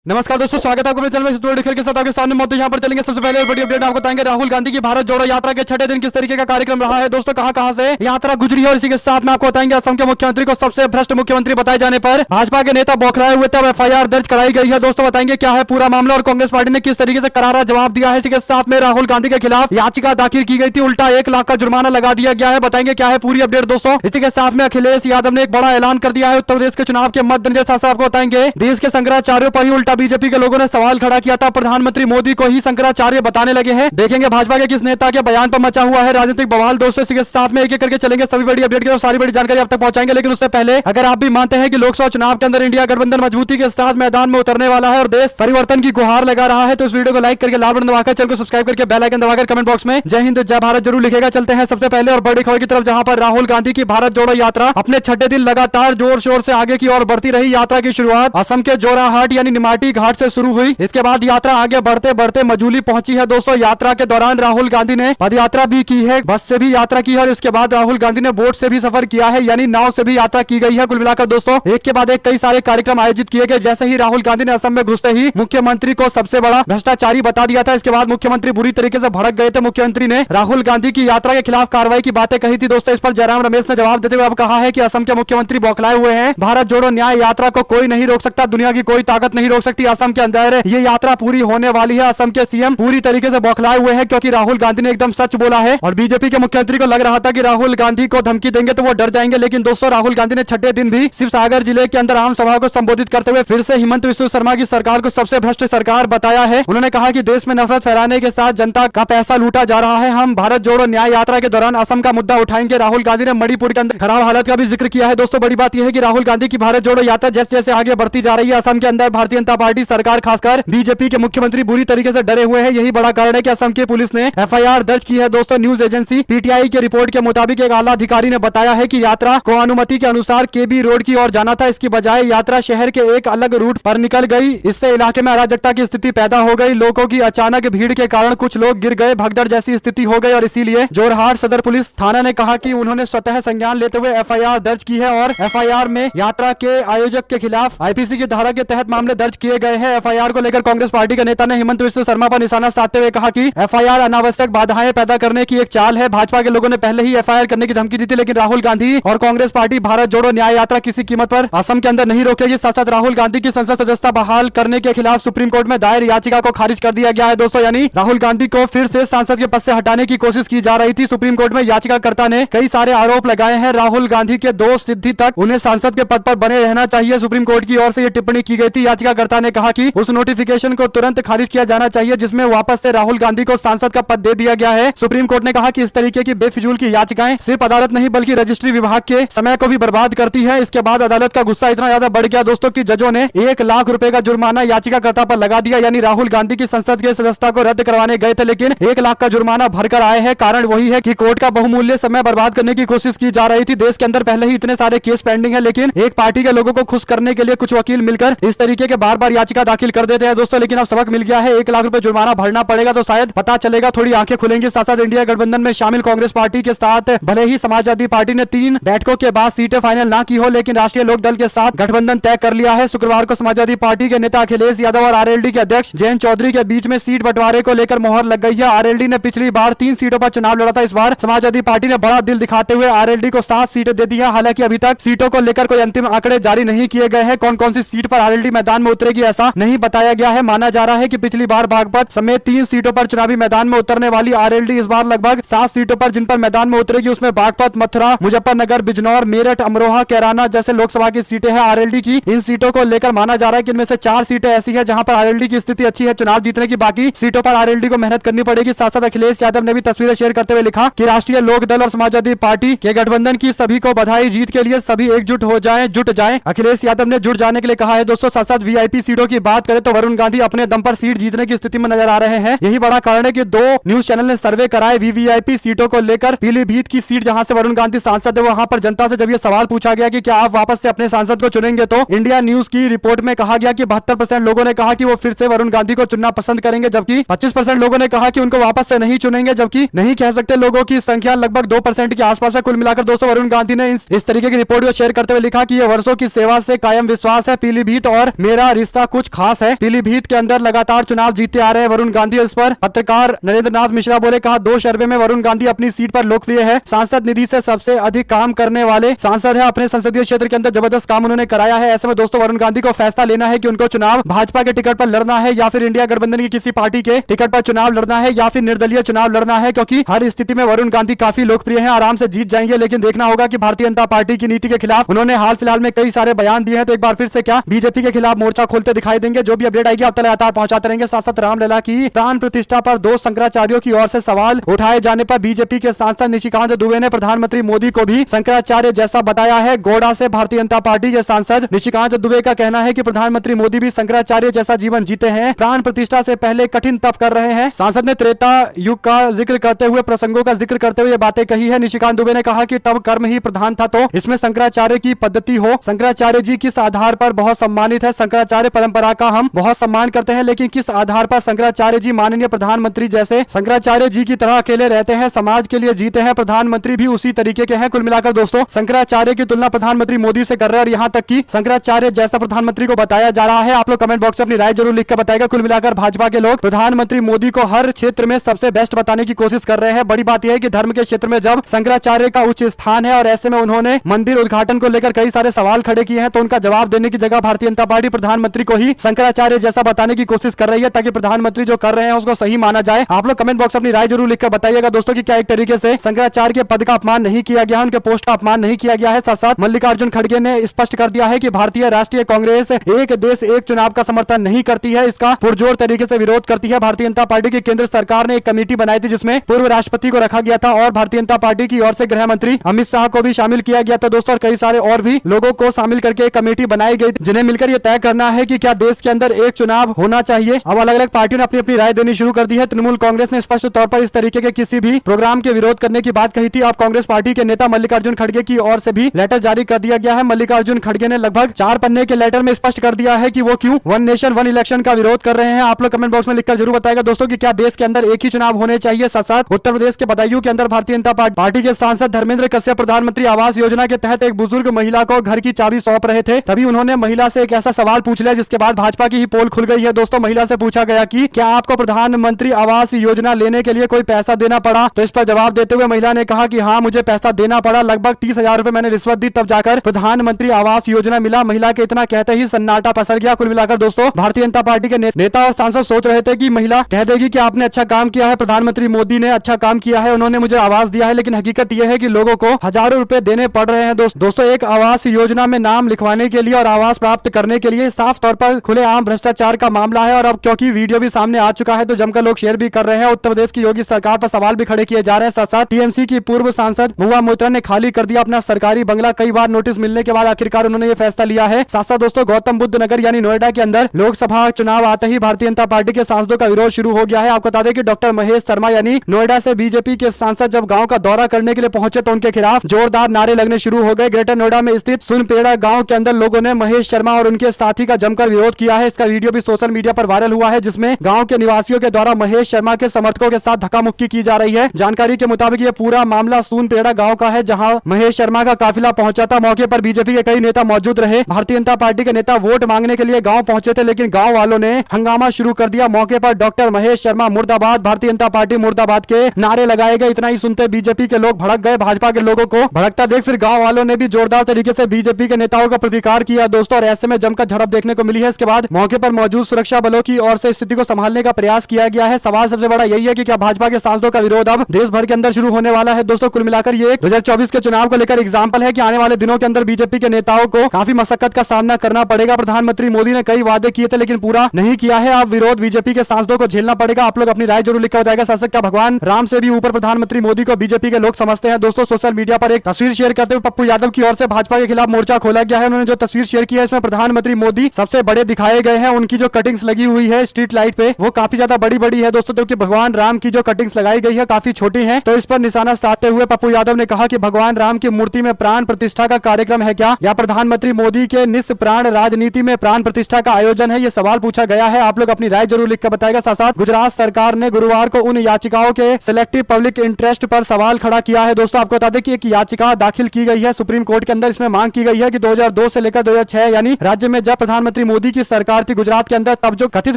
नमस्कार दोस्तों, स्वागत है आपको मेरे चैनल में खेल के साथ आपके सामने मौत यहाँ पर चलेंगे। सबसे पहले बड़ी अपडेट आपको बताएंगे राहुल गांधी की भारत जोड़ो यात्रा के छठे दिन किस तरीके का कार्यक्रम रहा है। दोस्तों कहां से यात्रा गुजरी है और इसी के साथ में आपको बताएंगे असम के मुख्यमंत्री को सबसे भ्रष्ट मुख्यमंत्री बताए जाने पर भाजपा के नेता बौखलाए हुए तब एफआईआर दर्ज कराई गई है। दोस्तों बताएंगे क्या है पूरा मामला और कांग्रेस पार्टी ने किस तरीके से करारा जवाब दिया है। इसी के साथ में राहुल गांधी के खिलाफ याचिका दाखिल की गई थी, उल्टा 1 लाख का जुर्माना लगा दिया गया है। बताएंगे क्या है पूरी अपडेट दोस्तों। इसी के साथ में अखिलेश यादव ने एक बड़ा ऐलान कर दिया है उत्तर प्रदेश के चुनाव के मद्देनजर। साथ आपको बताएंगे देश के शंकराचार्यों पर ही उल्टा बीजेपी के लोगों ने सवाल खड़ा किया था, प्रधानमंत्री मोदी को ही शंकराचार्य बताने लगे हैं। देखेंगे भाजपा के किस नेता के बयान पर मचा हुआ है राजनीतिक बवाल। दोस्तों इसी के साथ में एक एक करके चलेंगे, सभी बड़ी अपडेट की सारी बड़ी जानकारी आप तक पहुंचाएंगे। लेकिन उससे पहले अगर आप भी मानते हैं कि लोकसभा चुनाव के अंदर इंडिया गठबंधन मजबूती के साथ मैदान में उतरने वाला है और देश परिवर्तन की गुहार लगा रहा है, तो इस वीडियो को लाइक करके लाल बटन दबाकर चैनल को सब्सक्राइब करके बेल आइकन दबाकर कमेंट बॉक्स में जय हिंद जय भारत जरूर लिखेगा। चलते हैं सबसे पहले और बड़ी खबर की तरफ, जहां पर राहुल गांधी की भारत जोड़ो यात्रा अपने छठे दिन लगातार जोर शोर से आगे की ओर बढ़ती रही। यात्रा की शुरुआत असम के जोराहाट यानी निमाटी घाट से शुरू हुई। इसके बाद यात्रा आगे बढ़ते बढ़ते मजूली पहुंची है। दोस्तों यात्रा के दौरान राहुल गांधी ने पदयात्रा भी की है, बस से भी यात्रा की है और इसके बाद राहुल गांधी ने बोट से भी सफर किया है, यानी नाव से भी यात्रा की गई है। कुल मिलाकर दोस्तों एक के बाद एक कई सारे कार्यक्रम आयोजित किए गए। जैसे ही राहुल गांधी ने असम में घुसते ही मुख्यमंत्री को सबसे बड़ा भ्रष्टाचारी बता दिया था। इसके बाद मुख्यमंत्री बुरी तरीके से भड़क गए थे। मुख्यमंत्री ने राहुल गांधी की यात्रा के खिलाफ कार्रवाई की बातें कही थी। दोस्तों इस पर जयराम रमेश ने जवाब देते हुए अब कहा है कि असम के मुख्यमंत्री बौखलाए हुए हैं। भारत जोड़ो न्याय यात्रा को कोई नहीं रोक सकता, दुनिया की कोई ताकत नहीं रोक सकती। असम के अंदर ये यात्रा पूरी होने वाली है। असम के सीएम पूरी तरीके से बौखलाए हुए हैं क्योंकि राहुल गांधी ने एकदम सच बोला है और बीजेपी के मुख्यमंत्री को लग रहा था कि राहुल गांधी को धमकी देंगे तो वो डर जाएंगे। लेकिन दोस्तों राहुल गांधी ने छठे दिन भी शिवसागर जिले के अंदर आम सभा को संबोधित करते हुए फिर से हिमंत बिस्वा शर्मा की सरकार को सबसे भ्रष्ट सरकार बताया है। उन्होंने कहा कि देश में नफरत फैलाने के साथ जनता का पैसा लूटा जा रहा है। हम भारत जोड़ो न्याय यात्रा के दौरान असम का मुद्दा उठाएंगे। राहुल गांधी ने मणिपुर के अंदर खराब हालत का भी जिक्र किया है। दोस्तों बड़ी बात यह है कि राहुल गांधी की भारत जोड़ो यात्रा जैसे जैसे आगे बढ़ती जा रही है, असम के अंदर भारतीय जनता पार्टी सरकार खासकर बीजेपी के मुख्यमंत्री बुरी तरीके से डरे हुए हैं। यही बड़ा कारण है कि असम की पुलिस ने एफआईआर दर्ज की है। दोस्तों न्यूज एजेंसी पीटीआई की रिपोर्ट के मुताबिक एक आला अधिकारी ने बताया है कि यात्रा को अनुमति के अनुसार केबी रोड की ओर जाना था, इसकी बजाय यात्रा शहर के एक अलग रूट पर निकल गई। इससे इलाके में अराजकता की स्थिति पैदा हो गई। लोगों की अचानक भीड़ के कारण कुछ लोग गिर गए, भगदड़ जैसी स्थिति हो गई और इसीलिए जोरहाट सदर पुलिस थाना ने कहा कि उन्होंने स्वतः संज्ञान लेते हुए एफआईआर दर्ज की है और एफआईआर में यात्रा के आयोजक के खिलाफ आईपीसी की धारा के तहत मामले दर्ज किए गए हैं। एफआईआर को लेकर कांग्रेस पार्टी के नेता ने हिमंत बिस्वा शर्मा पर निशाना साधते हुए कहा कि एफआईआर अनावश्यक बाधाएं पैदा करने की एक चाल है। भाजपा के लोगों ने पहले ही एफआईआर करने की धमकी दी थी, लेकिन राहुल गांधी और कांग्रेस पार्टी भारत जोड़ो न्याय यात्रा किसी कीमत पर असम के अंदर नहीं रोकेगी। साथ साथ राहुल गांधी की संसद सदस्यता बहाल करने के खिलाफ सुप्रीम कोर्ट में दायर याचिका को खारिज कर दिया गया है। दोस्तों यानी राहुल गांधी को फिर से सांसद के पद से हटाने की कोशिश की जा रही थी। सुप्रीम कोर्ट में याचिकाकर्ता ने कई सारे आरोप लगाए हैं। राहुल गांधी के दोष सिद्धि तक उन्हें सांसद के पद पर बने रहना चाहिए। सुप्रीम कोर्ट की ओर से यह टिप्पणी की गई थी। याचिकाकर्ता ने कहा कि उस नोटिफिकेशन को तुरंत खारिज किया जाना चाहिए जिसमें वापस से राहुल गांधी को सांसद का पद दे दिया गया है। सुप्रीम कोर्ट ने कहा कि इस तरीके की बेफिजूल की याचिकाएं सिर्फ अदालत नहीं बल्कि रजिस्ट्री विभाग के समय को भी बर्बाद करती है। इसके बाद अदालत का गुस्सा इतना ज्यादा बढ़ गया दोस्तों कि जजों ने 1 लाख रुपए का जुर्माना याचिकाकर्ता पर लगा दिया। यानी राहुल गांधी की संसद के सदस्यता को रद्द करवाने गए थे लेकिन 1 लाख का जुर्माना भरकर आए हैं। कारण वही है कि कोर्ट का बहुमूल्य समय बर्बाद करने की कोशिश की जा रही थी। देश के अंदर पहले ही इतने सारे केस पेंडिंग है, लेकिन एक पार्टी के लोगों को खुश करने के लिए कुछ वकील मिलकर इस तरीके के बार बार याचिका दाखिल कर देते हैं दोस्तों। लेकिन अब सबक मिल गया है, 1 लाख रुपए जुर्माना भरना पड़ेगा तो शायद पता चलेगा, थोड़ी आंखें खुलेंगी। साथ साथ इंडिया गठबंधन में शामिल कांग्रेस पार्टी के साथ भले ही समाजवादी पार्टी ने 3 बैठकों के बाद सीटें फाइनल ना की हो, लेकिन राष्ट्रीय लोक दल के साथ गठबंधन तय कर लिया है। शुक्रवार को समाजवादी पार्टी के नेता अखिलेश यादव और आरएलडी के अध्यक्ष जयंत चौधरी के बीच में सीट बंटवारे को लेकर मोहर लग गई है। आरएलडी ने पिछली बार 3 सीटों पर चुनाव लड़ा था। इस बार समाजवादी पार्टी ने बड़ा दिल दिखाते हुए आरएलडी को 7 सीटें दे दी है। हालांकि अभी तक सीटों को लेकर कोई अंतिम आंकड़े जारी नहीं किए गए हैं। कौन कौन सी सीट पर आरएलडी मैदान में उतरेगी ऐसा नहीं बताया गया है। माना जा रहा है कि पिछली बार बागपत समेत 3 सीटों पर चुनावी मैदान में उतरने वाली आरएलडी इस बार लगभग 7 सीटों पर जिन पर मैदान में उतरेगी उसमें बागपत, मथुरा, मुजफ्फरनगर, बिजनौर, मेरठ, अमरोहा, कैराना जैसे लोकसभा की सीटें हैं आरएलडी की। इन सीटों को लेकर माना जा रहा है कि इनमें से 4 सीटें ऐसी है जहां पर आरएलडी की स्थिति अच्छी है चुनाव जीतने की। बाकी सीटों पर आरएलडी को मेहनत करनी पड़ेगी। साथ साथ अखिलेश यादव ने भी तस्वीरें शेयर करते हुए लिखा कि राष्ट्रीय लोक दल और समाजवादी पार्टी के गठबंधन की सभी को बधाई, जीत के लिए सभी एकजुट हो जाएं, जुट जाएं। अखिलेश यादव ने जुट जाने के लिए कहा है दोस्तों। साथ साथ वीआईपी सीटों की बात करें तो वरुण गांधी अपने दम पर सीट जीतने की स्थिति में नजर आ रहे हैं। यही बड़ा कारण है कि 2 न्यूज चैनल ने सर्वे कराए वीवीआईपी सीटों को लेकर। पीलीभीत की सीट जहां से वरुण गांधी सांसद है वहां पर जनता से जब यह सवाल पूछा गया कि क्या आप वापस से अपने सांसद को चुनेंगे तो इंडिया न्यूज की रिपोर्ट में कहा गया कि 72% लोगों ने कहा कि वो फिर से वरुण गांधी को चुनना पसंद करेंगे, जबकि 25% लोगों ने कहा कि उनको वापस से नहीं चुनेंगे। जबकि नहीं कह सकते लोगों की संख्या लगभग 2% के आसपास है। कुल मिलाकर दोस्तों वरुण गांधी ने इस तरीके की रिपोर्ट को शेयर करते हुए लिखा कि यह वर्षों की सेवा से कायम विश्वास है। पीलीभीत और मेरा किस्सा कुछ खास है। पीलीभीत के अंदर लगातार चुनाव जीतते आ रहे हैं वरुण गांधी। इस पर पत्रकार नरेंद्र नाथ मिश्रा बोले, कहा 2 सर्वे में वरुण गांधी अपनी सीट पर लोकप्रिय है, सांसद निधि से सबसे अधिक काम करने वाले सांसद है, अपने संसदीय क्षेत्र के अंदर जबरदस्त काम उन्होंने कराया है। ऐसे में दोस्तों वरुण गांधी को फैसला लेना है कि उनको चुनाव भाजपा के टिकट पर लड़ना है या फिर इंडिया गठबंधन की किसी पार्टी के टिकट पर चुनाव लड़ना है या फिर निर्दलीय चुनाव लड़ना है, क्योंकि हर स्थिति में वरुण गांधी काफी लोकप्रिय हैं, आराम से जीत जाएंगे। लेकिन देखना होगा कि भारतीय जनता पार्टी की नीति के खिलाफ उन्होंने हाल फिलहाल में कई सारे बयान दिए हैं, तो एक बार फिर से क्या बीजेपी के खिलाफ मोर्चा खोलते दिखाई देंगे। जो भी अपडेट आएगी आप तक लगातार पहुंचाते रहेंगे। साथ साथ रामलला की प्राण प्रतिष्ठा पर 2 शंकराचार्यों की ओर से सवाल उठाए जाने पर बीजेपी के सांसद निशिकांत दुबे ने प्रधानमंत्री मोदी को भी शंकराचार्य जैसा बताया है। गोड़ा से भारतीय जनता पार्टी के सांसद निशिकांत दुबे का कहना है कि प्रधानमंत्री मोदी भी शंकराचार्य जैसा जीवन जीते हैं, प्राण प्रतिष्ठा से पहले कठिन तप कर रहे हैं। सांसद ने त्रेता युग का जिक्र करते हुए प्रसंगों का जिक्र करते हुए बातें कही है। निशिकांत दुबे ने कहा कि तब कर्म ही प्रधान था, तो इसमें शंकराचार्य की पद्धति हो। शंकराचार्य जी किस आधार पर बहुत सम्मानित है, शंकराचार्य परंपरा का हम बहुत सम्मान करते हैं, लेकिन किस आधार पर शंकराचार्य जी माननीय प्रधानमंत्री जैसे शंकराचार्य जी की तरह अकेले रहते हैं, समाज के लिए जीते हैं। प्रधानमंत्री भी उसी तरीके के हैं। कुल मिलाकर दोस्तों शंकराचार्य की तुलना प्रधानमंत्री मोदी से कर रहे हैं और यहाँ तक कि शंकराचार्य जैसा प्रधानमंत्री को बताया जा रहा है। आप लोग कमेंट बॉक्स में अपनी राय जरूर लिख कर बताएगा। कुल मिलाकर भाजपा के लोग प्रधानमंत्री मोदी को हर क्षेत्र में सबसे बेस्ट बताने की कोशिश कर रहे हैं। बड़ी बात यह है कि धर्म के क्षेत्र में जब शंकराचार्य का उच्च स्थान है और ऐसे में उन्होंने मंदिर उद्घाटन को लेकर कई सारे सवाल खड़े किए हैं, तो उनका जवाब देने की जगह भारतीय जनता पार्टी प्रधानमंत्री को ही शंकराचार्य जैसा बताने की कोशिश कर रही है, ताकि प्रधानमंत्री जो कर रहे हैं उसको सही माना जाए। आप लोग कमेंट बॉक्स में अपनी राय जरूर लिखकर बताइएगा दोस्तों कि क्या एक तरीके से शंकराचार्य के पद का अपमान नहीं किया गया है, उनके पोस्ट का अपमान नहीं किया गया है। साथ साथ मल्लिकार्जुन खड़गे ने स्पष्ट कर दिया है कि भारतीय राष्ट्रीय कांग्रेस एक देश एक चुनाव का समर्थन नहीं करती है, इसका पुरजोर तरीके से विरोध करती है। भारतीय जनता पार्टी की केंद्र सरकार ने एक कमेटी बनाई थी जिसमें पूर्व राष्ट्रपति को रखा गया था और भारतीय जनता पार्टी की ओर से गृह मंत्री अमित शाह को भी शामिल किया गया था दोस्तों, और कई सारे और भी लोगों को शामिल करके एक कमेटी बनाई गई जिन्हें मिलकर यह तय करना है कि क्या देश के अंदर एक चुनाव होना चाहिए। अब अलग अलग पार्टियों ने अपनी अपनी राय देनी शुरू कर दी है। तृणमूल कांग्रेस ने स्पष्ट तौर पर इस तरीके के किसी भी प्रोग्राम के विरोध करने की बात कही थी। अब कांग्रेस पार्टी के नेता मल्लिकार्जुन खड़गे की ओर से भी लेटर जारी कर दिया गया है। मल्लिकार्जुन खड़गे ने लगभग 4 पन्ने के लेटर में स्पष्ट कर दिया है कि वो क्यों वन नेशन वन इलेक्शन का विरोध कर रहे हैं। आप लोग कमेंट बॉक्स में लिखकर जरूर बताएगा दोस्तों कि क्या देश के अंदर एक ही चुनाव होने चाहिए। साथ साथ उत्तर प्रदेश के बदायूं के अंदर भारतीय जनता पार्टी के सांसद धर्मेंद्र कश्यप प्रधानमंत्री आवास योजना के तहत एक बुजुर्ग महिला को घर की चाबी सौंप रहे थे, तभी उन्होंने महिला से एक ऐसा सवाल पूछ लिया जिसके बाद भाजपा की ही पोल खुल गई है दोस्तों। महिला से पूछा गया कि क्या आपको प्रधानमंत्री आवास योजना लेने के लिए कोई पैसा देना पड़ा, तो इस पर जवाब देते हुए महिला ने कहा कि हाँ मुझे पैसा देना पड़ा, लगभग 30,000 रुपए मैंने रिश्वत दी तब जाकर प्रधानमंत्री आवास योजना मिला। महिला के इतना कहते ही सन्नाटा पसर गया। कुल मिलाकर दोस्तों भारतीय जनता पार्टी के नेता और सांसद सोच रहे थे कि महिला कह देगी कि आपने अच्छा काम किया है, प्रधानमंत्री मोदी ने अच्छा काम किया है, उन्होंने मुझे आवास दिया है, लेकिन हकीकत यह है कि लोगों को हजारों रुपए देने पड़ रहे हैं दोस्तों। एक आवास योजना में नाम लिखवाने के लिए और आवास प्राप्त करने के लिए साफ तौर पर खुलेआम भ्रष्टाचार का मामला है। और अब क्योंकि वीडियो भी सामने आ चुका है तो जमकर लोग शेयर भी कर रहे हैं। उत्तर प्रदेश की योगी सरकार पर सवाल भी खड़े किए जा रहे हैं। साथ साथ टीएमसी की पूर्व सांसद महुआ मोइत्रा ने खाली कर दिया अपना सरकारी बंगला। कई बार नोटिस मिलने के बाद आखिरकार उन्होंने ये फैसला लिया है। साथ साथ दोस्तों गौतम बुद्ध नगर यानी नोएडा के अंदर लोकसभा चुनाव आते ही भारतीय जनता पार्टी के सांसदों का विरोध शुरू हो गया है। आपको बता दें कि डॉक्टर महेश शर्मा यानी नोएडा से बीजेपी के सांसद जब गांव का दौरा करने के लिए पहुंचे तो उनके खिलाफ जोरदार नारे लगने शुरू हो गए। ग्रेटर नोएडा में स्थित सुनपेड़ा गांव के अंदर लोगों ने महेश शर्मा और उनके साथी का जमकर विरोध किया है। इसका वीडियो भी सोशल मीडिया पर वायरल हुआ है जिसमें गांव के निवासियों के द्वारा महेश शर्मा के समर्थकों के साथ धक्का मुक्की की जा रही है। जानकारी के मुताबिक ये पूरा मामला सुनपेड़ा गांव का है जहां महेश शर्मा का काफिला पहुंचा था। मौके पर बीजेपी के कई नेता मौजूद रहे। भारतीय जनता पार्टी के नेता वोट मांगने के लिए गांव पहुंचे थे, लेकिन गांव वालों ने हंगामा शुरू कर दिया। मौके पर डॉक्टर महेश शर्मा मुर्दाबाद, भारतीय जनता पार्टी मुर्दाबाद के नारे लगाए गए। इतना ही सुनते बीजेपी के लोग भड़क गए। भाजपा के लोगों को भड़कता देख फिर गांव वालों ने भी जोरदार तरीके से बीजेपी के नेताओं का प्रतिकार किया दोस्तों, और ऐसे में जमकर झड़प देखने को मिली है। इसके बाद मौके पर मौजूद सुरक्षा बलों की ओर से स्थिति को संभालने का प्रयास किया गया है। सवाल सबसे बड़ा यही है कि क्या भाजपा के सांसदों का विरोध अब देश भर के अंदर शुरू होने वाला है दोस्तों। कुल मिलाकर ये 2024 के चुनाव को लेकर एग्जाम्पल है कि आने वाले दिनों के अंदर बीजेपी के नेताओं को काफी मशक्कत का सामना करना पड़ेगा। प्रधानमंत्री मोदी ने कई वादे किए थे लेकिन पूरा नहीं किया है। अब विरोध बीजेपी के सांसदों को झेलना पड़ेगा। आप लोग अपनी राय जरूर लिखकर बताएगा। शासक क्या भगवान राम से भी ऊपर प्रधानमंत्री मोदी को बीजेपी के लोग समझते हैं दोस्तों। सोशल मीडिया पर एक तस्वीर शेयर करते हुए पप्पू यादव की ओर से भाजपा के खिलाफ मोर्चा खोला गया है। उन्होंने जो तस्वीर शेयर की है इसमें प्रधानमंत्री मोदी सबसे बड़े दिखाए गए हैं। उनकी जो कटिंग्स लगी हुई है स्ट्रीट लाइट पे वो काफी ज्यादा बड़ी बड़ी है दोस्तों, क्योंकि भगवान राम की जो कटिंग्स लगाई गई है काफी छोटी है। तो इस पर निशाना साधते हुए पप्पू यादव ने कहा कि भगवान राम की मूर्ति में प्राण प्रतिष्ठा का कार्यक्रम है क्या, या प्रधानमंत्री मोदी के निष्प्राण राजनीति में प्राण प्रतिष्ठा का आयोजन है, ये सवाल पूछा गया है। आप लोग अपनी राय जरूर लिखकर बताएगा। साथ साथ गुजरात सरकार ने गुरुवार को उन याचिकाओं के सिलेक्टिव पब्लिक इंटरेस्ट पर सवाल खड़ा किया है दोस्तों। आपको बता दें कि एक याचिका दाखिल की गई है सुप्रीम कोर्ट के अंदर। इसमें मांग की गई है कि 2002 से लेकर 2006 यानी राज्य में जब प्रधानमंत्री प्रधानमंत्री मोदी की सरकार थी गुजरात के अंदर, तब जो कथित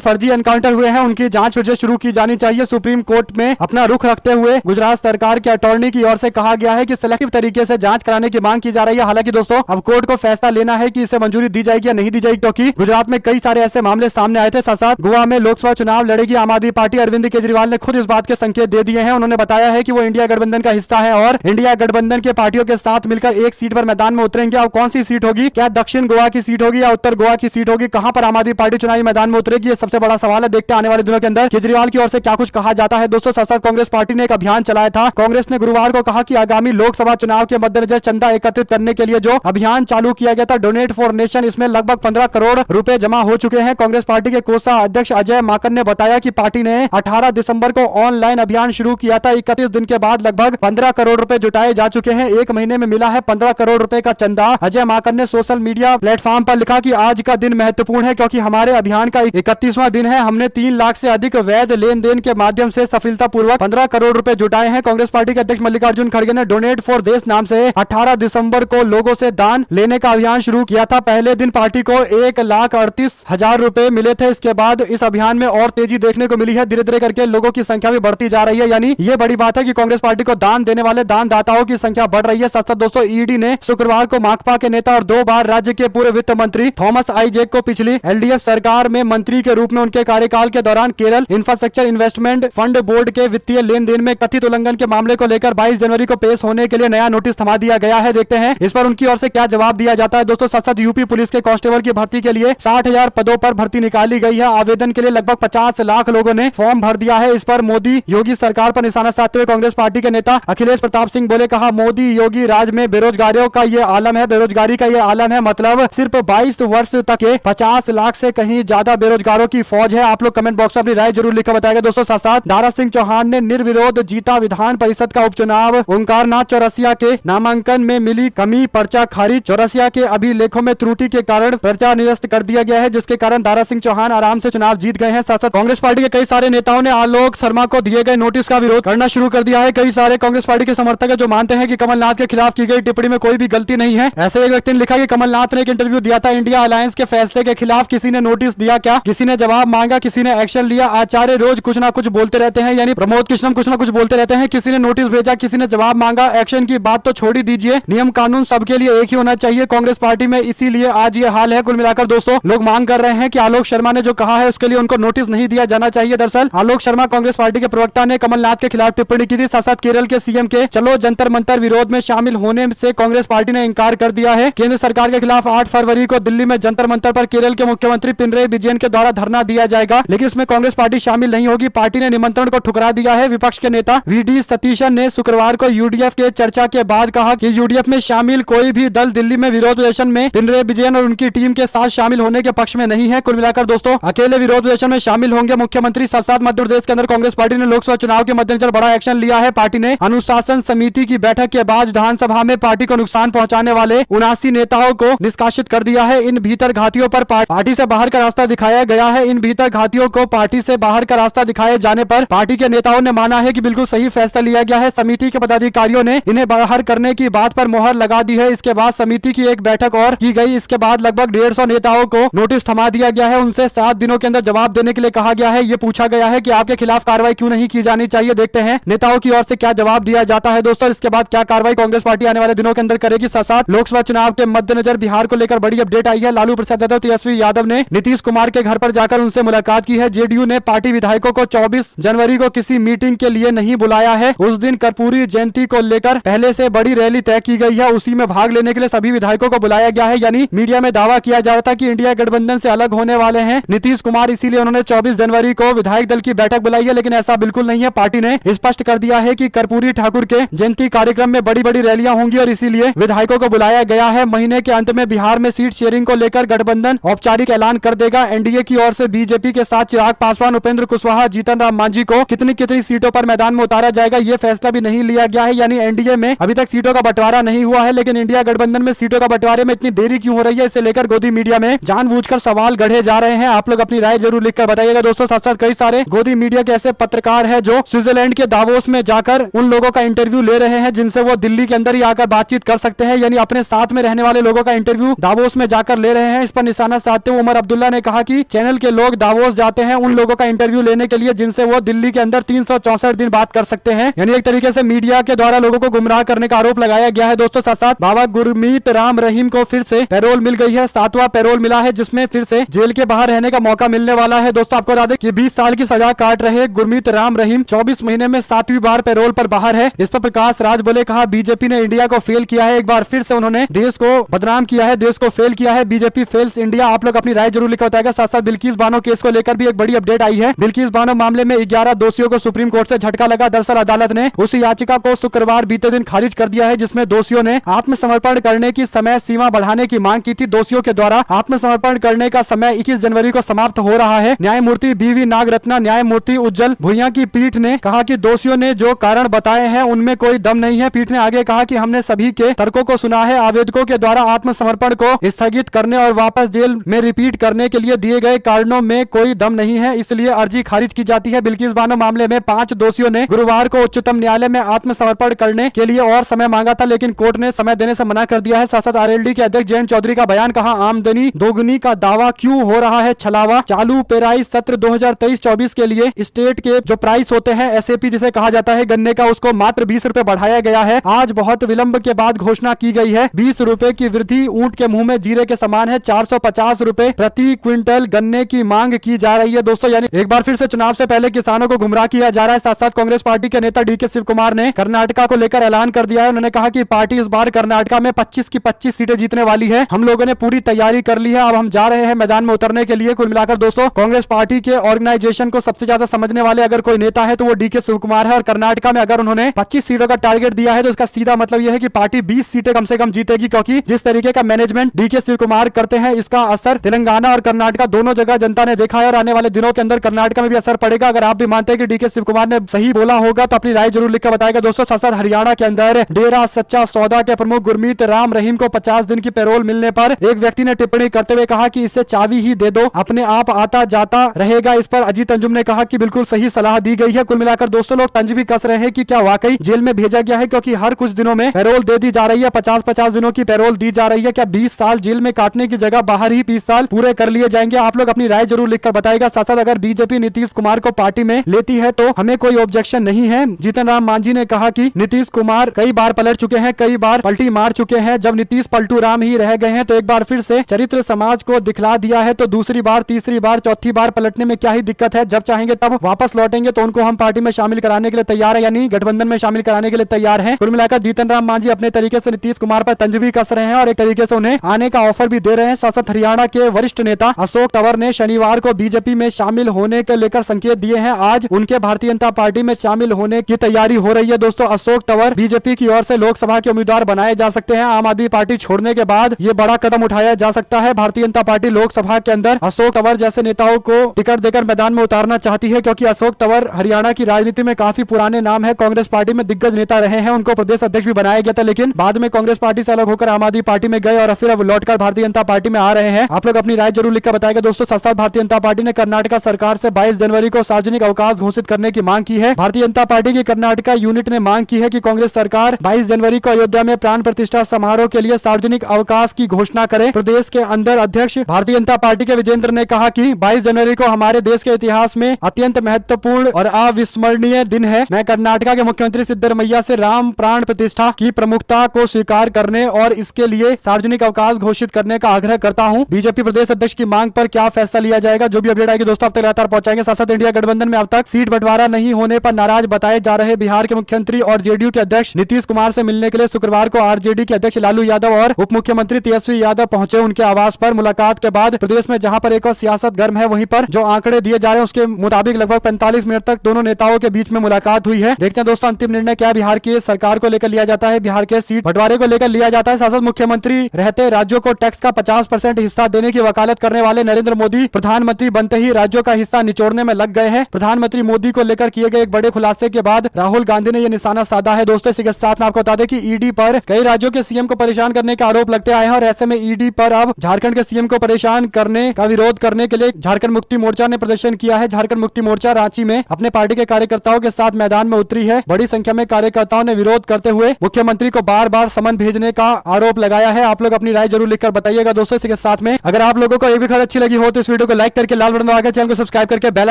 फर्जी एनकाउंटर हुए हैं उनकी जांच फिर से शुरू की जानी चाहिए। सुप्रीम कोर्ट में अपना रुख रखते हुए गुजरात सरकार के अटॉर्नी की ओर से कहा गया है कि सिलेक्टिव तरीके से जांच कराने की मांग की जा रही है। हालांकि दोस्तों अब कोर्ट को फैसला लेना है कि इसे मंजूरी दी जाएगी या नहीं दी जाएगी, क्योंकि गुजरात में कई सारे ऐसे मामले सामने आए थे। साथ साथ गोवा में लोकसभा चुनाव लड़ेगी आम आदमी पार्टी। अरविंद केजरीवाल ने खुद इस बात के संकेत दे दिए हैं। उन्होंने बताया है कि वो इंडिया गठबंधन का हिस्सा है और इंडिया गठबंधन के पार्टियों के साथ मिलकर एक सीट पर मैदान में उतरेंगे। अब कौन सी सीट होगी, क्या दक्षिण गोवा की सीट होगी या उत्तर गोवा की सीट होगी, कहां पर आम आदमी पार्टी चुनावी मैदान में उतरेगी, ये सबसे बड़ा सवाल है। देखते हैं आने वाले दिनों के अंदर केजरीवाल की ओर से क्या कुछ कहा जाता है। दोस्तों साथ साथ कांग्रेस पार्टी ने एक अभियान चलाया था। कांग्रेस ने गुरुवार को कहा कि आगामी लोकसभा चुनाव के मद्देनजर चंदा एकत्रित करने के लिए जो अभियान चालू किया गया था, डोनेट फॉर नेशन, इसमें लगभग 15 करोड़ रुपए जमा हो चुके हैं। कांग्रेस पार्टी के कोसा अध्यक्ष अजय माकन ने बताया कि पार्टी ने 18 दिसंबर को ऑनलाइन अभियान शुरू किया था। 31 दिन के बाद लगभग 15 करोड़ रुपए जुटाए जा चुके हैं। एक महीने में मिला है 15 करोड़ रुपए का चंदा। अजय माकन ने सोशल मीडिया प्लेटफॉर्म पर लिखा कि आज का दिन महत्वपूर्ण है क्योंकि हमारे अभियान का 31वां दिन है। हमने 3 लाख से अधिक वैध लेन देन के माध्यम से सफलतापूर्वक 15 करोड़ रुपए जुटाए हैं। कांग्रेस पार्टी के अध्यक्ष मल्लिकार्जुन खड़गे ने डोनेट फॉर देश नाम से 18 दिसंबर को लोगों से दान लेने का अभियान शुरू किया था। पहले दिन पार्टी को 1,38,000 रुपए मिले थे। इसके बाद इस अभियान में और तेजी देखने को मिली है। धीरे धीरे करके लोगों की संख्या भी बढ़ती जा रही है। यानी ये बड़ी बात है कि कांग्रेस पार्टी को दान देने वाले दानदाताओं की संख्या बढ़ रही है। साथ साथ दोस्तों ईडी ने शुक्रवार को माकपा के नेता और 2 बार राज्य के पूर्व वित्त मंत्री थॉमस आईजैक को पिछली एलडीएफ सरकार में मंत्री के रूप में उनके कार्यकाल के दौरान Kerala infrastructure investment fund board के वित्तीय लेन देन में कथित उल्लंघन के मामले को लेकर 22 जनवरी को पेश होने के लिए नया नोटिस थमा दिया गया है। देखते हैं इस पर उनकी ओर से क्या जवाब दिया जाता है। दोस्तों साथ साथ यूपी पुलिस के कांस्टेबल की भर्ती के लिए 60,000 पदों पर भर्ती निकाली गई है। आवेदन के लिए लगभग 50 लाख लोगों ने फॉर्म भर दिया है। इस पर मोदी योगी सरकार पर निशाना साधते हुए कांग्रेस पार्टी के नेता अखिलेश प्रताप सिंह बोले, कहा मोदी योगी राज में बेरोजगारियों का ये आलम है, बेरोजगारी का ये आलम है। मतलब सिर्फ 22 वर्ष तक के 50 लाख से कहीं ज्यादा बेरोजगारों की फौज है। आप लोग कमेंट बॉक्स में अपनी राय जरूर लिखकर बताएगा। दोस्तों साथ साथ दारा सिंह चौहान ने निर्विरोध जीता विधान परिषद का उपचुनाव। ओंकारनाथ चौरसिया के नामांकन में मिली कमी, पर्चा खारिज। चौरसिया के अभिलेखों में त्रुटि के कारण पर्चा निरस्त कर दिया गया है, जिसके कारण दारा सिंह चौहान आराम से चुनाव जीत गए हैं। साथ साथ कांग्रेस पार्टी के कई सारे नेताओं ने आलोक शर्मा को दिए गए नोटिस का विरोध करना शुरू कर दिया है। कई सारे कांग्रेस पार्टी के समर्थक है जो मानते हैं कि कमलनाथ के खिलाफ की गई टिप्पणी में कोई भी गलती नहीं है। ऐसे एक व्यक्ति ने लिखा कि कमलनाथ ने एक इंटरव्यू दिया था, इंडिया अलायंस के फैसले के खिलाफ किसी ने नोटिस दिया क्या, किसी ने जवाब मांगा, किसी ने एक्शन लिया। आचार्य रोज कुछ ना कुछ बोलते रहते हैं, यानी प्रमोद कृष्णम कुछ ना कुछ बोलते रहते हैं। किसी ने नोटिस भेजा, किसी ने जवाब मांगा, एक्शन की बात तो छोड़ ही दीजिए। नियम कानून सबके लिए एक ही होना चाहिए कांग्रेस पार्टी में, इसीलिए आज ये हाल है। कुल मिलाकर दोस्तों लोग मांग कर रहे हैं कि आलोक शर्मा ने जो कहा है उसके लिए उनको नोटिस नहीं दिया जाना चाहिए। दरअसल आलोक शर्मा कांग्रेस पार्टी के प्रवक्ता ने कमलनाथ के खिलाफ टिप्पणी की थी। साथ साथ केरल के सीएम के चलो जंतर मंतर विरोध में शामिल होने से कांग्रेस पार्टी ने इंकार कर दिया है। केंद्र सरकार के खिलाफ 8 फरवरी को दिल्ली में जंतर मंतर पर केरल के मुख्यमंत्री पिनरई विजयन के द्वारा धरना दिया जाएगा, लेकिन इसमें कांग्रेस पार्टी शामिल नहीं होगी। पार्टी ने निमंत्रण को ठुकरा दिया है। विपक्ष के नेता वीडी सतीशन ने शुक्रवार को यूडीएफ के चर्चा के बाद कहा कि यूडीएफ में शामिल कोई भी दल दिल्ली में विरोध प्रदर्शन में पिनरई विजयन और उनकी टीम के साथ शामिल होने के पक्ष में नहीं है। कुल मिलाकर दोस्तों अकेले विरोध प्रदर्शन में शामिल होंगे मुख्यमंत्री। साथ साथ मध्य प्रदेश के अंदर कांग्रेस पार्टी ने लोकसभा चुनाव के मद्देनजर बड़ा एक्शन लिया है। पार्टी ने अनुशासन समिति की बैठक के बाद विधानसभा में पार्टी को नुकसान पहुंचाने वाले 79 नेताओं को निष्कासित कर दिया है। इन भीतर घातियों पर पार्टी से बाहर का रास्ता दिखाया गया है। इन भीतर घातियों को पार्टी से बाहर का रास्ता दिखाए जाने पर पार्टी के नेताओं ने माना है कि बिल्कुल सही फैसला लिया गया है। समिति के पदाधिकारियों ने इन्हें बाहर करने की बात पर मोहर लगा दी है। इसके बाद समिति की एक बैठक और की गई। इसके बाद लगभग 150 नेताओं को नोटिस थमा दिया गया है। उनसे 7 दिनों के अंदर जवाब देने के लिए कहा गया है। ये पूछा गया है कि आपके खिलाफ कार्रवाई क्यों नहीं की जानी चाहिए। देखते हैं नेताओं की ओर से क्या जवाब दिया जाता है। दोस्तों इसके बाद क्या कार्रवाई कांग्रेस पार्टी आने वाले दिनों के अंदर करेगी। साथ साथ लोकसभा चुनाव के मद्देनजर बिहार को लेकर बड़ी अपडेट आई है। लालू प्रसाद यादव, तेजस्वी यादव ने नीतीश कुमार के घर पर जाकर उनसे मुलाकात की है। जेडीयू ने पार्टी विधायकों को 24 जनवरी को किसी मीटिंग के लिए नहीं बुलाया है। उस दिन कर्पूरी जयंती को लेकर पहले से बड़ी रैली तय की गई है। उसी में भाग लेने के लिए सभी विधायकों को बुलाया गया है। यानी मीडिया में दावा किया जा रहा था कि इंडिया गठबंधन से अलग होने वाले हैं नीतीश कुमार, इसीलिए उन्होंने 24 जनवरी को विधायक दल की बैठक बुलाई है, लेकिन ऐसा बिल्कुल नहीं है। पार्टी ने स्पष्ट कर दिया है कि कर्पूरी ठाकुर के जयंती कार्यक्रम में बड़ी बड़ी रैलियां होंगी और इसीलिए विधायकों को बुलाया गया है। महीने के अंत में बिहार में सीट शेयरिंग को लेकर गठबंधन औपचारिक ऐलान कर देगा। एनडीए की ओर से बीजेपी के साथ चिराग पासवान, उपेंद्र कुशवाहा, जीतन राम मांझी को कितनी कितनी सीटों पर मैदान में उतारा जाएगा, ये फैसला भी नहीं लिया गया है। यानी एनडीए में अभी तक सीटों का बंटवारा नहीं हुआ है, लेकिन इंडिया गठबंधन में सीटों का बंटवारे में इतनी देरी क्यों हो रही है, इसे लेकर गोदी मीडिया में जानबूझकर सवाल गढ़े जा रहे हैं। आप लोग अपनी राय जरूर लिखकर बताइएगा। दोस्तों साथ साथ कई सारे गोदी मीडिया के ऐसे पत्रकार हैं जो स्विट्जरलैंड के दावोस में जाकर उन लोगों का इंटरव्यू ले रहे हैं जिनसे वो दिल्ली के अंदर ही आकर बातचीत कर सकते हैं। यानी अपने साथ में रहने वाले लोगों का इंटरव्यू दावोस में जाकर ले रहे हैं। इस पर निशाना साधते हुए उमर अब्दुल्ला ने कहा कि चैनल के लोग दावोस जाते हैं उन लोगों का इंटरव्यू लेने के लिए जिनसे वो दिल्ली के अंदर 364 दिन बात कर सकते हैं। यानी एक तरीके से मीडिया के द्वारा लोगों को गुमराह करने का आरोप लगाया गया है। दोस्तों साथ साथ बाबा गुरमीत राम रहीम को फिर से पैरोल मिल गई है। 7वां पैरोल मिला है जिसमें फिर से जेल के बाहर रहने का मौका मिलने वाला है। दोस्तों आपको बता दें कि 20 साल की सजा काट रहे गुरमीत राम रहीम 24 महीने में 7वीं बार पैरोल पर बाहर है। इस पर प्रकाश राज बोले, कहा बीजेपी ने इंडिया को फेल किया है। एक बार फिर से उन्होंने देश को बदनाम किया है, देश को फेल किया है। BJP fails India. आप लोग अपनी राय जरूर लिखकर बताएगा। साथ साथ बिल्किस बानो केस को लेकर भी एक बड़ी अपडेट आई है। बिल्किस बानो मामले में 11 दोषियों को सुप्रीम कोर्ट से झटका लगा। दरअसल अदालत ने उस याचिका को शुक्रवार बीते दिन खारिज कर दिया है जिसमें दोषियों ने आत्मसमर्पण करने की समय सीमा बढ़ाने की मांग की थी। दोषियों के द्वारा आत्मसमर्पण करने का समय 21 जनवरी को समाप्त हो रहा है। न्यायमूर्ति बीवी नागरत्ना, न्यायमूर्ति उज्जवल भुइयां की पीठ ने कहा कि दोषियों ने जो कारण बताए हैं उनमें कोई दम नहीं है। पीठ ने आगे कहा कि हमने सभी के तर्कों को सुना है। आवेदकों के द्वारा आत्मसमर्पण को स्थगित करने और वापस जेल में रिपीट करने के लिए दिए गए कारणों में कोई दम नहीं है, इसलिए अर्जी खारिज की जाती है। बिल्किस बानो मामले में 5 दोषियों ने गुरुवार को उच्चतम न्यायालय में आत्मसमर्पण करने के लिए और समय मांगा था, लेकिन कोर्ट ने समय देने से मना कर दिया है। साथ साथ आरएलडी के अध्यक्ष जयंत चौधरी का बयान, कहा आमदनी दोगुनी का दावा क्यों हो रहा है छलावा। चालू पेराई सत्र 2023-24 के लिए स्टेट के जो प्राइस होते हैं एसएपी जिसे कहा जाता है गन्ने का, उसको मात्र 20 रुपए बढ़ाया गया है। आज बहुत विलंब के बाद घोषणा की गई है। 20 रुपए की वृद्धि ऊंट के मुंह में जीरे के समान है। 450 रुपए प्रति क्विंटल गन्ने की मांग की जा रही है। दोस्तों यानी एक बार फिर से चुनाव से पहले किसानों को गुमराह किया जा रहा है। साथ साथ कांग्रेस पार्टी के नेता डीके शिव कुमार ने कर्नाटका को लेकर ऐलान कर दिया है। उन्होंने कहा कि पार्टी इस बार कर्नाटका में 25 की 25 सीटें जीतने वाली है। हम लोगों ने पूरी तैयारी कर ली है, अब हम जा रहे हैं मैदान में उतरने के लिए। कुल मिलाकर दोस्तों कांग्रेस पार्टी के ऑर्गेनाइजेशन को सबसे ज्यादा समझने वाले अगर कोई नेता है तो वो डीके शिव कुमार है। और कर्नाटका में अगर उन्होंने 25 सीटों का टारगेट दिया है तो इसका सीधा मतलब यह है कि पार्टी 20 सीटें कम से कम जीतेगी, क्योंकि जिस तरीके का मैनेजमेंट डीके शिव कुमार करते हैं इसका असर तेलंगाना और कर्नाटका दोनों जगह जनता ने देखा है और आने वाले दिनों के अंदर कर्नाटका में भी असर पड़ेगा। अगर आप भी मानते हैं कि डीके शिव कुमार ने सही बोला होगा तो अपनी राय जरूर लिखकर बताएगा। दोस्तों साथ साथ हरियाणा के अंदर डेरा सच्चा सौदा के प्रमुख गुरमीत राम रहीम को 50 दिन की पैरोल मिलने पर एक व्यक्ति ने टिप्पणी करते हुए कहा कि इसे चाबी ही दे दो, अपने आप आता जाता रहेगा। इस पर अजीत अंजुम ने कहा कि बिल्कुल सही सलाह दी गई है। कुल मिलाकर दोस्तों लोग तंज भी कस रहे हैं कि क्या वाकई जेल में भेजा गया है, क्योंकि हर कुछ दिनों में पैरोल दे दी जा रही है। 50-50 दिनों की पैरोल दी जा रही है। क्या 20 साल जेल में काटने की जगह बाहर ही 20 साल पूरे कर लिए जाएंगे? आप लोग अपनी राय जरूर लिखकर बताएगा। साथ साथ अगर बीजेपी नीतीश कुमार को पार्टी में लेती है तो हमें कोई ऑब्जेक्शन नहीं है। जीतन राम मांझी ने कहा कि नीतीश कुमार कई बार पलट चुके हैं, कई बार पलटी मार चुके हैं। जब नीतीश पलटू राम ही रह गए हैं तो एक बार फिर से चरित्र समाज को दिखला दिया है, तो दूसरी बार, तीसरी बार, चौथी बार पलटने में क्या ही दिक्कत है। जब चाहेंगे तब वापस लौटेंगे, तो उनको हम पार्टी में शामिल कराने के लिए तैयार है, यानी गठबंधन में शामिल कराने के लिए तैयार है। कुल मिलाकर जीतन राम मांझी अपने तरीके से नीतीश कुमार पर तंज भी कस रहे हैं और एक तरीके से उन्हें आने का ऑफर भी दे रहे हैं। साथ साथ हरियाणा के वरिष्ठ नेता अशोक तंवर ने शनिवार को बीजेपी में शामिल होने को लेकर संकेत दिए हैं। आज उनके भारतीय जनता पार्टी में शामिल होने की तैयारी हो रही है। दोस्तों अशोक तंवर बीजेपी की ओर से लोकसभा के उम्मीदवार बनाए जा सकते हैं। आम आदमी पार्टी छोड़ने के बाद ये बड़ा कदम उठाया जा सकता है। भारतीय जनता पार्टी लोकसभा के अंदर अशोक तंवर जैसे नेताओं को टिकट देकर मैदान में उतारना चाहती है, क्योंकि अशोक तंवर हरियाणा की राजनीति में काफी पुराने नाम है। कांग्रेस पार्टी में दिग्गज नेता रहे हैं, उनको प्रदेश अध्यक्ष भी बनाया गया था, लेकिन बाद में कांग्रेस पार्टी से अलग होकर आम आदमी पार्टी में गए और फिर अब लौटकर भारतीय जनता पार्टी में आ रहे हैं। आप लोग अपनी राय जरूर लिखकर बताएगा। दोस्तों साथ साथ भारतीय जनता पार्टी ने कर्नाटक सरकार से 22 जनवरी को सार्वजनिक अवकाश घोषित करने की मांग की है। भारतीय जनता पार्टी की कर्नाटक यूनिट ने मांग की है कि कांग्रेस सरकार 22 जनवरी को अयोध्या में प्राण प्रतिष्ठा समारोह के लिए सार्वजनिक अवकाश की घोषणा करे। प्रदेश के अंदर अध्यक्ष भारतीय जनता पार्टी के विजेंद्र ने कहा कि 22 जनवरी को हमारे देश के इतिहास में अत्यंत महत्वपूर्ण और अविस्मरणीय दिन है। मैं कर्नाटक के मुख्यमंत्री सिद्धरमैया से राम प्राण प्रतिष्ठा की प्रमुखता को स्वीकार करने और इसके लिए सार्वजनिक अवकाश घोषित करने का आग्रह करता हूं। बीजेपी प्रदेश अध्यक्ष की मांग पर क्या फैसला लिया जाएगा, जो भी अपडेट आएगी दोस्तों आप तक लगातार पहुंचाएंगे। साथ साथ इंडिया गठबंधन में अब तक सीट बंटवारा नहीं होने पर नाराज बताए जा रहे बिहार के मुख्यमंत्री और जेडीयू के अध्यक्ष नीतीश कुमार से मिलने के लिए शुक्रवार को आरजेडी के अध्यक्ष लालू यादव और उप मुख्यमंत्री तेजस्वी यादव पहुंचे। उनके आवास पर मुलाकात के बाद प्रदेश में जहां पर एक और सियासत गर्म है, वहीं पर जो आंकड़े दिए जा रहे हैं उसके मुताबिक लगभग 45 मिनट तक दोनों नेताओं के बीच में मुलाकात हुई है। देखते हैं दोस्तों अंतिम निर्णय क्या बिहार की सरकार को लेकर लिया जाता है, बिहार के सीट बंटवारे को लेकर लिया जाता है। शासक मुख्यमंत्री रहते राज्यों को टैक्स का 50% हिस्सा देने की वकालत करने वाले नरेंद्र मोदी प्रधानमंत्री बनते ही राज्यों का हिस्सा निचोड़ने में लग गए हैं। प्रधानमंत्री मोदी को लेकर किए गए एक बड़े खुलासे के बाद राहुल गांधी ने यह निशाना साधा है। दोस्तों इसी के साथ में आपको बता दें कि ईडी पर कई राज्यों के सीएम को परेशान करने के आरोप लगते आए हैं और ऐसे में ईडी पर अब झारखंड के सीएम को परेशान करने का विरोध करने के लिए झारखंड मुक्ति मोर्चा ने प्रदर्शन किया है। झारखंड मुक्ति मोर्चा रांची में अपने पार्टी के कार्यकर्ताओं के साथ मैदान में उतरी है। बड़ी संख्या में कार्यकर्ताओं ने विरोध करते हुए मुख्यमंत्री को बार बार समन भेजने का आरोप लगाया है। आप लोग अपनी राय जरूर लिखकर बताइएगा। दोस्तों इसके साथ में अगर आप लोगों को ये भी खबर अच्छी लगी हो तो इस वीडियो को लाइक करके लाल बटन दबाकर चैनल को सब्सक्राइब करके बेल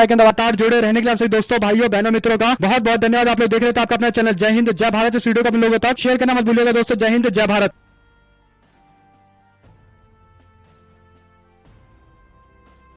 आइकन दबाकर जुड़े रहने के लिए आप सभी दोस्तों, भाइयों, बहनों, मित्रों का बहुत बहुत धन्यवाद। आप लोग देख रहे थे आपका अपना चैनल जय हिंद जय भारत। इस वीडियो को आप लोगों तक शेयर करना मत भूलिएगा दोस्तों। जय हिंद जय भारत।